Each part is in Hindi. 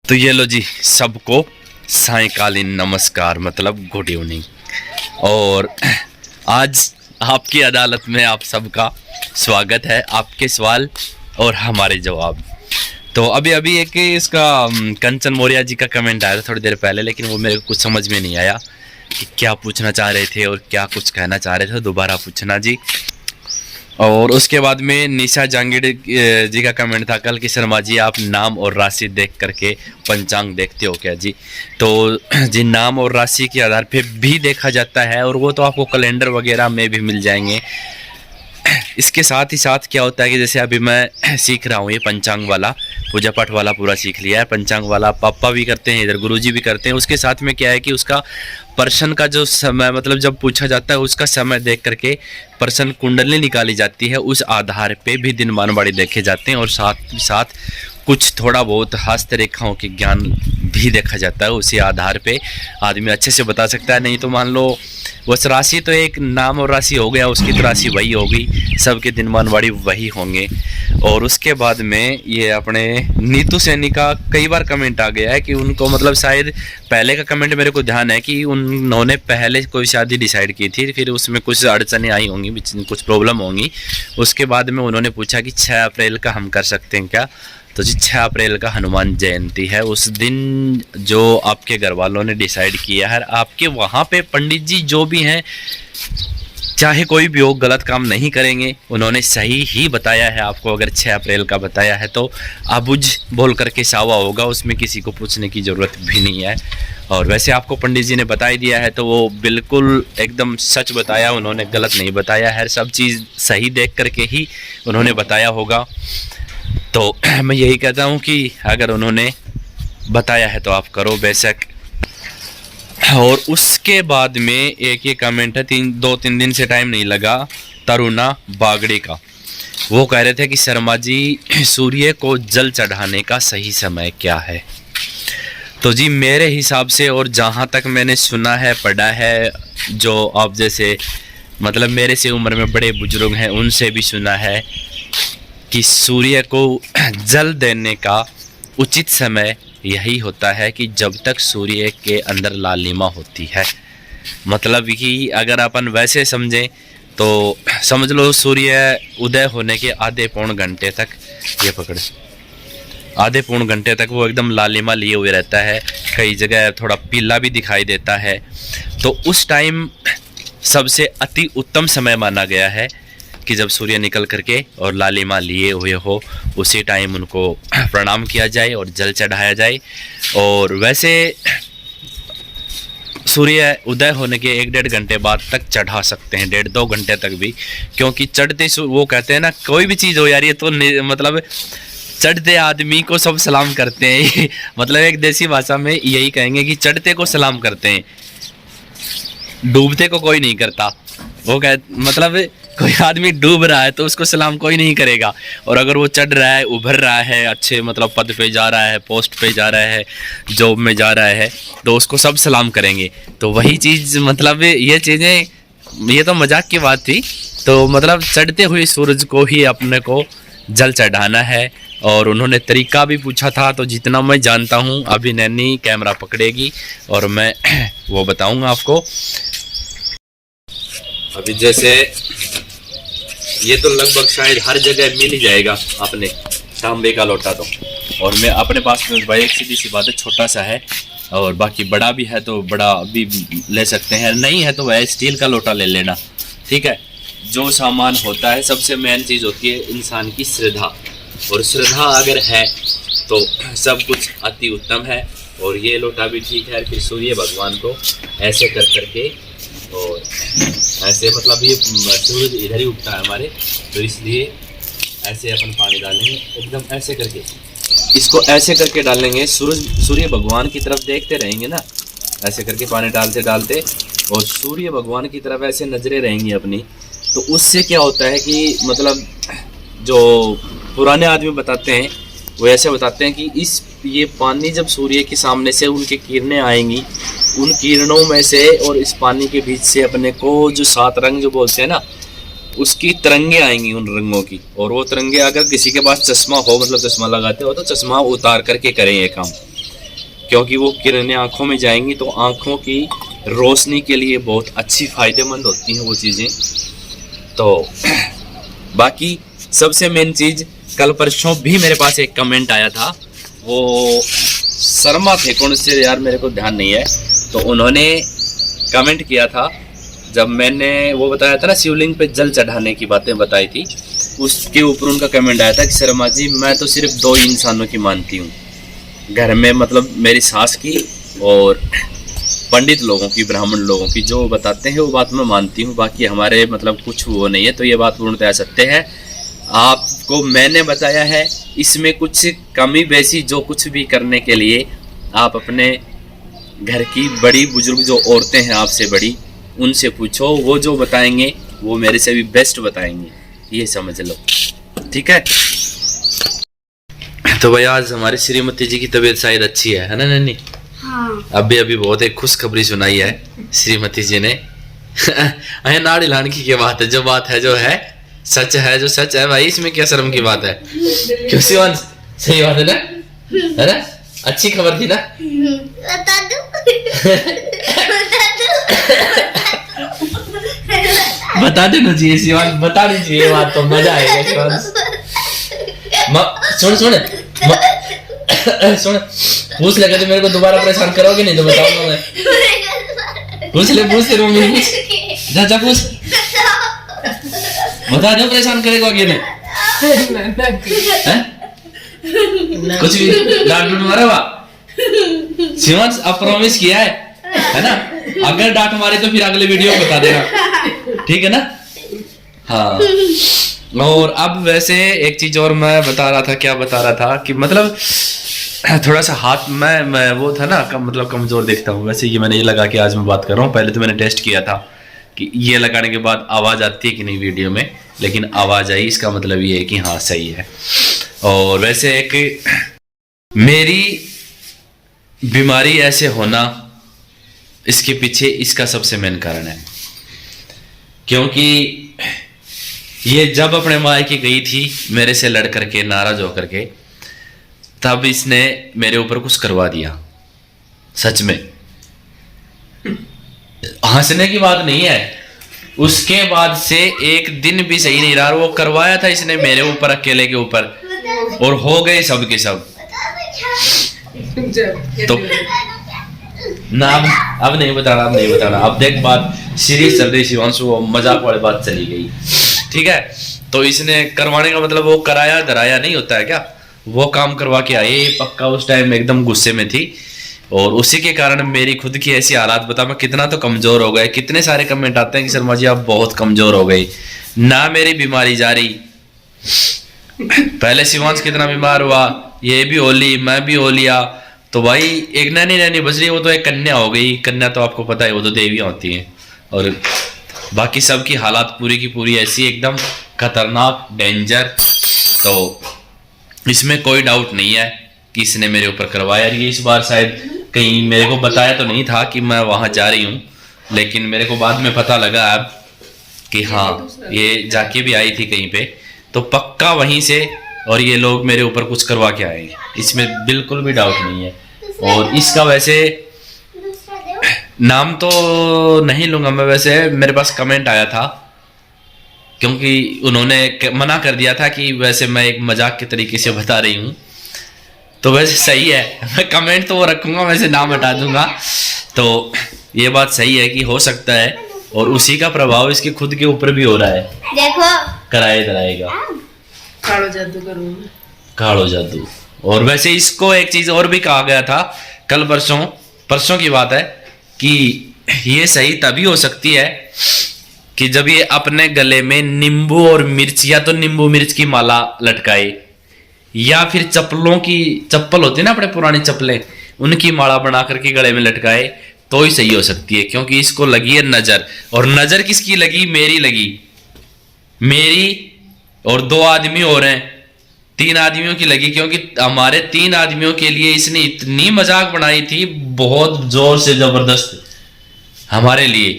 तो ये लो जी, सबको सायंकालीन नमस्कार, मतलब गुड इवनिंग। और आज आपकी अदालत में आप सबका स्वागत है, आपके सवाल और हमारे जवाब। तो अभी अभी एक इसका कंचन मौर्य जी का कमेंट आया था थोड़ी देर पहले, लेकिन वो मेरे को कुछ समझ में नहीं आया कि क्या पूछना चाह रहे थे और क्या कुछ कहना चाह रहे थे। दोबारा पूछना जी। और उसके बाद में निशा जहांगीर जी का कमेंट था कल कि शर्मा जी आप नाम और राशि देख करके पंचांग देखते हो क्या जी? तो जी, नाम और राशि के आधार पे भी देखा जाता है, और वो तो आपको कैलेंडर वगैरह में भी मिल जाएंगे। इसके साथ ही साथ क्या होता है कि जैसे अभी मैं सीख रहा हूँ ये पंचांग वाला, पूजा पाठ वाला पूरा सीख लिया है। पंचांग वाला पापा भी करते हैं, इधर गुरुजी भी करते हैं। उसके साथ में क्या है कि उसका पर्सन का जो समय, मतलब जब पूछा जाता है उसका समय देख करके पर्सन कुंडली निकाली जाती है, उस आधार पे भी दिन मानवाड़ी देखे जाते हैं। और साथ ही साथ कुछ थोड़ा बहुत हस्तरेखाओं के ज्ञान भी देखा जाता है। उसी आधार पे आदमी अच्छे से बता सकता है। नहीं तो मान लो बस राशि तो एक नाम और राशि हो गया, उसकी तो राशि वही होगी, सबके दिन मानवाड़ी वही होंगे। और उसके बाद में ये अपने नीतू सैनी का कई बार कमेंट आ गया है कि उनको, मतलब शायद पहले का कमेंट मेरे को ध्यान है कि उन्होंने पहले कोई शादी डिसाइड की थी, फिर उसमें कुछ अड़चनें आई होंगी, कुछ प्रॉब्लम होंगी। उसके बाद में उन्होंने पूछा कि 6 अप्रैल का हम कर सकते हैं क्या? तो जी 6 अप्रैल का हनुमान जयंती है। उस दिन जो आपके घर वालों ने डिसाइड किया है, आपके वहाँ पे पंडित जी जो भी हैं, चाहे कोई भी हो, गलत काम नहीं करेंगे। उन्होंने सही ही बताया है आपको। अगर 6 अप्रैल का बताया है तो अबुझ बोल करके सावा होगा, उसमें किसी को पूछने की ज़रूरत भी नहीं है। और वैसे आपको पंडित जी ने बता ही दिया है तो वो बिल्कुल एकदम सच बताया, उन्होंने गलत नहीं बताया है। सब चीज़ सही देख करके ही उन्होंने बताया होगा। तो मैं यही कहता हूँ कि अगर उन्होंने बताया है तो आप करो बेशक। और उसके बाद में एक ये कमेंट है, 2-3 दिन से टाइम नहीं लगा, तरुणा बागड़ी का। वो कह रहे थे कि शर्मा जी सूर्य को जल चढ़ाने का सही समय क्या है? तो जी मेरे हिसाब से, और जहाँ तक मैंने सुना है, पढ़ा है, जो आप जैसे मतलब मेरे से उम्र में बड़े बुजुर्ग हैं उनसे भी सुना है कि सूर्य को जल देने का उचित समय यही होता है कि जब तक सूर्य के अंदर लालिमा होती है। मतलब कि अगर अपन वैसे समझें तो समझ लो सूर्य उदय होने के आधे पौन घंटे तक, ये पकड़, आधे पौन घंटे तक वो एकदम लालिमा लिए हुए रहता है। कई जगह थोड़ा पीला भी दिखाई देता है। तो उस टाइम सबसे अति उत्तम समय माना गया है कि जब सूर्य निकल करके और लालिमा लिए हुए हो, उसी टाइम उनको प्रणाम किया जाए और जल चढ़ाया जाए। और वैसे सूर्य उदय होने के 1-1.5 घंटे बाद तक चढ़ा सकते हैं, 1.5-2 घंटे तक भी, क्योंकि चढ़ते वो कहते हैं ना, कोई भी चीज़ हो यार, ये तो मतलब चढ़ते आदमी को सब सलाम करते हैं। मतलब एक देसी भाषा में यही कहेंगे कि चढ़ते को सलाम करते हैं, डूबते को कोई नहीं करता। वो मतलब कोई आदमी डूब रहा है तो उसको सलाम कोई नहीं करेगा, और अगर वो चढ़ रहा है, उभर रहा है, अच्छे मतलब पद पे जा रहा है, पोस्ट पे जा रहा है, जॉब में जा रहा है, तो उसको सब सलाम करेंगे। तो वही चीज़, मतलब ये चीज़ें, ये तो मजाक की बात थी। तो मतलब चढ़ते हुए सूरज को ही अपने को जल चढ़ाना है। और उन्होंने तरीका भी पूछा था, तो जितना मैं जानता हूँ, अभी नैनी कैमरा पकड़ेगी और मैं वो बताऊँगा आपको। अभी जैसे ये तो लगभग शायद हर जगह मिल ही जाएगा अपने तांबे का लोटा तो, और मैं अपने पास में भाई एक सीधी सी बात है, छोटा सा है, और बाकी बड़ा भी है तो बड़ा भी ले सकते हैं, नहीं है तो वह स्टील का लोटा ले लेना, ठीक है। जो सामान होता है, सबसे मेन चीज़ होती है इंसान की श्रद्धा, और श्रद्धा अगर है तो सब कुछ अति उत्तम है। और ये लोटा भी ठीक है। फिर सूर्य भगवान को ऐसे कर करके, और ऐसे मतलब ये सूरज इधर ही उगता है हमारे, तो इसलिए ऐसे अपन पानी डालेंगे, एकदम ऐसे करके, इसको ऐसे करके डालेंगे। सूर्य भगवान की तरफ देखते रहेंगे ना, ऐसे करके पानी डालते डालते, और सूर्य भगवान की तरफ ऐसे नजरें रहेंगी अपनी। तो उससे क्या होता है कि मतलब जो पुराने आदमी बताते हैं, वो ऐसे बताते हैं कि ये पानी जब सूर्य के सामने से उनकी किरणें आएंगी, उन किरणों में से और इस पानी के बीच से अपने को जो 7 रंग जो बोलते हैं ना, उसकी तरंगे आएंगी, उन रंगों की। और वो तरंगे, अगर किसी के पास चश्मा हो, मतलब चश्मा लगाते हो, तो चश्मा उतार करके करें ये काम, क्योंकि वो किरणें आँखों में जाएंगी तो आँखों की रोशनी के लिए बहुत अच्छी फ़ायदेमंद होती हैं वो चीज़ें। तो बाकी सबसे मेन चीज़, कल परसों भी मेरे पास एक कमेंट आया था, वो शर्मा थे कौन से यार, मेरे को ध्यान नहीं है। तो उन्होंने कमेंट किया था, जब मैंने वो बताया था ना शिवलिंग पे जल चढ़ाने की बातें बताई थी, उसके ऊपर उनका कमेंट आया था कि शर्मा जी मैं तो सिर्फ 2 इंसानों की मानती हूँ घर में, मतलब मेरी सास की और पंडित लोगों की, ब्राह्मण लोगों की, जो बताते हैं वो बात मैं मानती हूँ, बाकी हमारे मतलब कुछ वो नहीं है। तो ये बात पूर्णतः सत्य है, आपको मैंने बताया है, इसमें कुछ कमी बेसी जो कुछ भी करने के लिए आप अपने घर की बड़ी बुजुर्ग जो औरतें हैं आपसे बड़ी, उनसे पूछो, वो जो बताएंगे वो मेरे से भी बेस्ट बताएंगे, ये समझ लो, ठीक है। तो भाई आज हमारी श्रीमती जी की तबीयत शायद अच्छी है ना नन्नी? हाँ। अभी अभी बहुत एक खुशखबरी सुनाई है श्रीमती जी ने। अरे नाड़ी लानकी की बात है, जो बात है जो है सच है, जो सच है भाई, इसमें क्या शर्म की बात है? क्यों शिवान, सही बात है ना, है ना? अच्छी खबर थी ना? बता दो। बता देना चाहिए शिवान, बता दीजिए ये बात तो मजा आएगा शिवान। सुन सुन सुन, पूछ लगा तो मेरे को दोबारा परेशान करोगे नहीं तो बताऊंगा मैं। पूछ ले मम्मी, पूछ जा पूछ, बता दो परेशान करेगा आगे ने। कुछ भी डांट मारा हुआ शिवान, अब प्रॉमिस किया है ना? अगर डांट मारे तो फिर अगले वीडियो में बता देना, ठीक है ना? हाँ। और अब वैसे एक चीज और मैं बता रहा था, क्या बता रहा था कि मतलब थोड़ा सा हाथ मैं वो था ना मतलब कमजोर देखता हूँ। वैसे ये मैंने ये लगा कि आज मैं बात कर रहा हूँ, पहले तो मैंने टेस्ट किया था कि ये लगाने के बाद आवाज आती है कि नहीं वीडियो में, लेकिन आवाज आई, इसका मतलब ये है कि हाँ सही है। और वैसे एक मेरी बीमारी ऐसे होना, इसके पीछे इसका सबसे मेन कारण है, क्योंकि ये जब अपने मायके गई थी मेरे से लड़ करके, नाराज होकर के, तब इसने मेरे ऊपर कुछ करवा दिया। सच में हंसने की बात नहीं है, उसके बाद से एक दिन भी सही नहीं रहा। वो करवाया था इसने मेरे ऊपर, अकेले के ऊपर, और हो गए सब के सब। तो ना अब नहीं बताना, अब नहीं बताना। अब देख बात सीरियस चल रही शिवांशु, मजाक वाली बात चली गई, ठीक है। तो इसने करवाने का मतलब वो कराया धराया नहीं होता है क्या, वो काम करवा के आई पक्का। उस टाइम एकदम गुस्से में थी और उसी के कारण मेरी खुद की ऐसी हालात, बता मैं कितना तो कमजोर हो गए। कितने सारे कमेंट आते हैं कि शर्मा जी आप बहुत कमजोर हो गए ना, मेरी बीमारी जा रही। पहले शिवांश कितना बीमार हुआ, ये भी हो ली, मैं भी हो लिया। तो भाई एक नैनी बच रही, वो तो एक कन्या हो गई। कन्या तो आपको पता है वो तो देवियां होती हैं, और बाकी सबकी हालात पूरी की पूरी ऐसी एकदम खतरनाक, डेंजर। तो इसमें कोई डाउट नहीं है कि इसने मेरे ऊपर करवाया। ये इस बार शायद कहीं मेरे को बताया तो नहीं था कि मैं वहां जा रही हूँ, लेकिन मेरे को बाद में पता लगा अब कि हाँ ये जाके भी आई थी कहीं पे, तो पक्का वहीं से। और ये लोग मेरे ऊपर कुछ करवा के आए, इसमें बिल्कुल भी डाउट नहीं है। और इसका वैसे नाम तो नहीं लूंगा मैं, वैसे मेरे पास कमेंट आया था, क्योंकि उन्होंने मना कर दिया था कि वैसे मैं एक मजाक के तरीके से बता रही हूँ। तो वैसे सही है, मैं कमेंट तो वो रखूंगा, वैसे नाम हटा दूंगा। तो ये बात सही है कि हो सकता है, और उसी का प्रभाव इसके खुद के ऊपर भी हो रहा है। देखो कराए कराएगा कालो जादू करूंगा, कालो जादू। और वैसे इसको एक चीज और भी कहा गया था कल परसों की बात है कि ये सही तभी हो सकती है कि जब ये अपने गले में नींबू और मिर्च, या तो नींबू मिर्च की माला लटकाए, या फिर चप्पल होती है ना अपने पुरानी चप्पलें, उनकी माला बना करके गले में लटकाए, तो ही सही हो सकती है। क्योंकि इसको लगी है नजर, और नजर किसकी लगी? मेरी लगी, मेरी और 2 आदमी और हैं, 3 आदमियों की लगी। क्योंकि हमारे 3 आदमियों के लिए इसने इतनी मजाक बनाई थी, बहुत जोर से जबरदस्त हमारे लिए।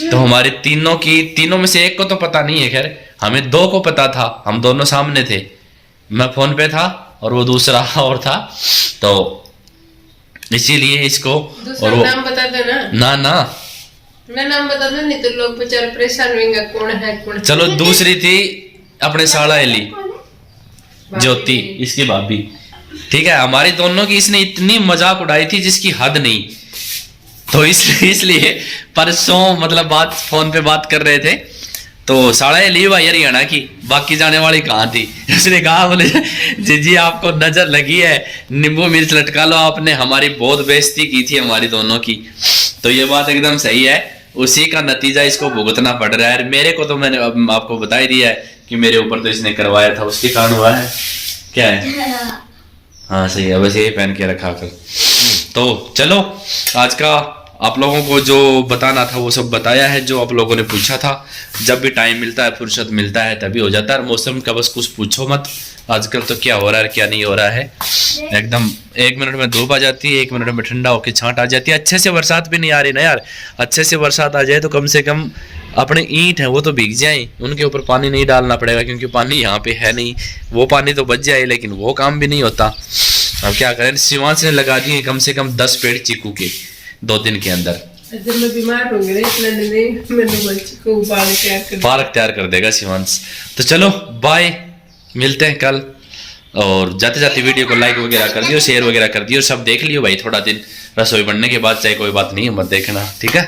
तो हमारे तीनों में से एक को तो पता नहीं है, खैर हमें 2 को पता था, हम दोनों सामने थे, मैं फोन पे था और वो दूसरा और था। तो इसीलिए इसको। दूसरा और वो नाम बता दो ना। ना ना मैं नाम बता दो, नहीं तो लोग बेचारे परेशान होंगे कौन है कौन है। चलो दूसरी थी अपने साला एली ज्योति, इसकी भाभी। ठीक है, हमारी दोनों की इसने इतनी मजाक उड़ाई थी जिसकी हद नहीं। तो इसलिए परसों मतलब बात फोन पे बात कर रहे थे तो साड़ा एली भाई हरियाणा की, बाकी जाने वाली कहाँ थी। उसने कहा बोले जी आपको नजर लगी है, नींबू मिर्च लटका लो, आपने हमारी बहुत बेइज्जती की थी हमारी दोनों की। तो ये बात एकदम सही है, उसी का नतीजा इसको भुगतना पड़ रहा है। मेरे को तो मैंने आपको बता ही दिया है कि मेरे ऊपर तो इसने करवाया था, उसके कारण हुआ है। क्या है? हाँ सही है, बस यही पहन के रखा कर। तो चलो आज का आप लोगों को जो बताना था वो सब बताया है, जो आप लोगों ने पूछा था। जब भी टाइम मिलता है, फुर्सत मिलता है तभी हो जाता है। मौसम का बस कुछ पूछो मत, आजकल तो क्या हो रहा है क्या नहीं हो रहा है। एकदम 1 मिनट में धूप आ जाती है, 1 मिनट में ठंडा होकर छांट आ जाती है। अच्छे से बरसात भी नहीं आ रही ना यार, अच्छे से बरसात आ जाए तो कम से कम अपने ईंट है वो तो भीग जाए, उनके ऊपर पानी नहीं डालना पड़ेगा, क्योंकि पानी यहाँ पे है नहीं। वो पानी तो बच जाए लेकिन वो काम भी नहीं होता। अब क्या करें, शिवांश ने लगा दिए कम से कम 10 पेड़ चीकू के 2 दिन के अंदर। जब मैं बीमार होंगे ना इतना नहीं, मैंने बच्चे को पार्क तैयार कर देगा शिवांश। तो चलो बाय, मिलते हैं कल। और जाते जाते वीडियो को लाइक वगैरह कर दियो, शेयर वगैरह कर दियो, सब देख लियो भाई। थोड़ा दिन रसोई बनने के बाद चाहे कोई बात नहीं, मत देखना, ठीक है।